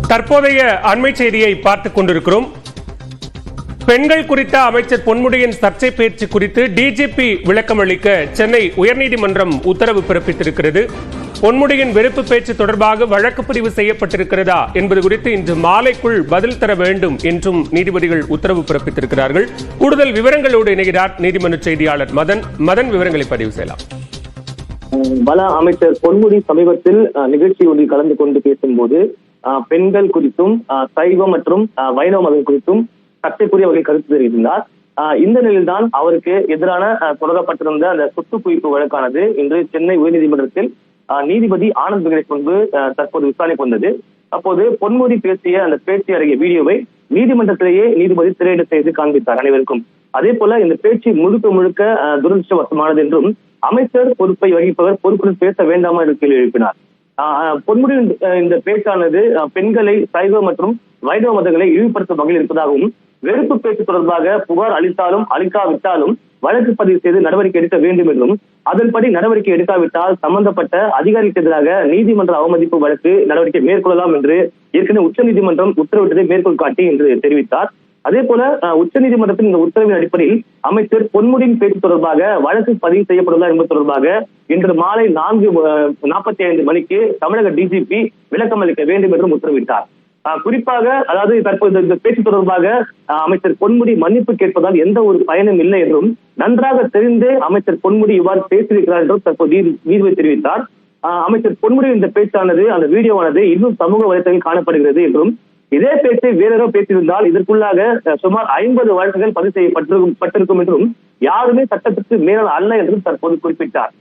தற்போதைய அண்மை செய்தியை பார்த்துக் கொண்டிருக்கிறோம். பெண்கள் குறித்த அமைச்சர் பொன்முடியின் சர்ச்சை பேச்சு குறித்து டிஜிபி விளக்கம் அளிக்க சென்னை உயர்நீதிமன்றம் உத்தரவு பிறப்பித்திருக்கிறது. பொன்முடியின் வெறுப்பு பேச்சு தொடர்பாக வழக்கு பதிவு செய்யப்பட்டிருக்கிறதா என்பது குறித்து இன்று மாலைக்குள் பதில் தர வேண்டும் என்றும் நீதிபதிகள் உத்தரவு பிறப்பித்திருக்கிறார்கள். கூடுதல் விவரங்களோடு இணைகிறார் நீதிமன்ற செய்தியாளர் மதன். விவரங்களை பதிவு செய்யலாம். அமைச்சர் பொன்முடி சமீபத்தில் நிகழ்ச்சி ஒன்றில் கலந்து கொண்டு பேசும்போது பெண்கள் குறித்தும் சைவம் மற்றும் வைணவ மதம் குறித்தும் சர்ச்சைக்குரிய வகையில் கருத்து தெரிவித்திருந்தார். இந்த நிலையில்தான் அவருக்கு எதிரான தொடரப்பட்டிருந்த அந்த சொத்து குவிப்பு வழக்கானது இன்று சென்னை உயர்நீதிமன்றத்தில் நீதிபதி ஆனந்த் வெங்கடேஷ் முன்பு தற்போது விசாரணைக்கு வந்தது. அப்போது பொன்முடி பேசிய அந்த பேச்சு அடங்கிய வீடியோவை நீதிமன்றத்திலேயே நீதிபதி திரையிட செய்து காண்பித்தார் அனைவருக்கும். அதே போல இந்த பேச்சு முழுக்க துரதிருஷ்டவசமானது என்றும் அமைச்சர் பொறுப்பை வகிப்பவர் பொறுப்புடன் பேச வேண்டாமா என்று கேள்வி எழுப்பினார். பொன்முடி இந்த பேச்சானது பெண்களை சைவ மற்றும் வைணவ மதங்களை இழிவுபடுத்தும் வகையில் இருப்பதாகவும் வெறுப்பு பேச்சு தொடர்பாக புகார் அளித்தாலும் அளிக்காவிட்டாலும் வழக்கு பதிவு செய்து நடவடிக்கை எடுக்க வேண்டும் என்றும் அதன்படி நடவடிக்கை எடுக்காவிட்டால் சம்பந்தப்பட்ட அதிகாரிக்கு எதிராக நீதிமன்ற அவமதிப்பு வழக்கு நடவடிக்கை மேற்கொள்ளலாம் என்று ஏற்கனவே உச்சநீதிமன்றம் உத்தரவிட்டதை மேற்கோள் காட்டி என்று தெரிவித்தார். அதே போல உச்சநீதிமன்றத்தின் இந்த உத்தரவின் அடிப்படையில் அமைச்சர் பொன்முடியின் பேச்சு தொடர்பாக வழக்கு பதிவு செய்யப்படுவதா என்பது தொடர்பாக இன்று மாலை 4:45 மணிக்கு தமிழக டிஜிபி விளக்கம் அளிக்க வேண்டும் என்றும் உத்தரவிட்டார். குறிப்பாக அதாவது தற்போது இந்த பேச்சு தொடர்பாக அமைச்சர் பொன்முடி மன்னிப்பு கேட்பதால் எந்த ஒரு பயனும் இல்லை என்றும் நன்றாக தெரிந்தே அமைச்சர் பொன்முடி இவ்வாறு பேசியிருக்கிறார் என்றும் தற்போது நீதிபதி தெரிவித்தார். அமைச்சர் பொன்முடி இந்த பேச்சானது அந்த வீடியோவானது இன்னும் சமூக வலைத்தளத்தில் காணப்படுகிறது என்றும் இதே பேச்சை வேறோ பேசியிருந்தால் இதற்குள்ளாக சுமார் 50 வழக்குகள் பதிவு செய்யப்பட்டிருக்கும் என்றும் யாருமே சட்டத்திற்கு மேலான அல்ல என்றும் தற்போது குறிப்பிட்டார்.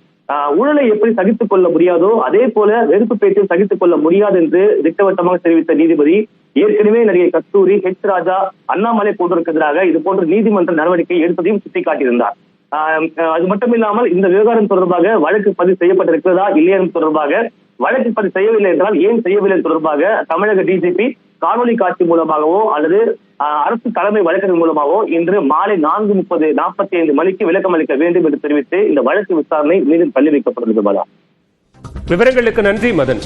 ஊழலை எப்படி சகித்துக் கொள்ள முடியாதோ அதே போல வெறுப்பு பேச்சை சகித்துக் கொள்ள முடியாது என்று திட்டவட்டமாக தெரிவித்த நீதிபதி ஏற்கனவே நடிகை கஸ்தூரி, ஹெச் ராஜா, அண்ணாமலை போன்றோருக்கு எதிராக இது போன்ற நீதிமன்ற நடவடிக்கை எடுப்பதையும் சுட்டிக்காட்டியிருந்தார். அது மட்டுமில்லாமல் இந்த விவகாரம் தொடர்பாக வழக்கு பதிவு செய்யப்பட்டிருக்கிறதா இல்லையா தொடர்பாக வழக்கு பதிவு செய்யவில்லை என்றால் ஏன் செய்யவில்லை தொடர்பாக தமிழக டிஜிபி காணொலி காட்சி மூலமாகவோ அல்லது அரசு தலைமை வழக்கறிஞர் மூலமாகவோ இன்று மாலை 4:45 மணிக்கு விளக்கம் அளிக்க வேண்டும் என்று தெரிவித்து இந்த வழக்கு விசாரணை மீண்டும் தள்ளி வைக்கப்பட்டுள்ளது. விவரங்களுக்கு நன்றி மதன்.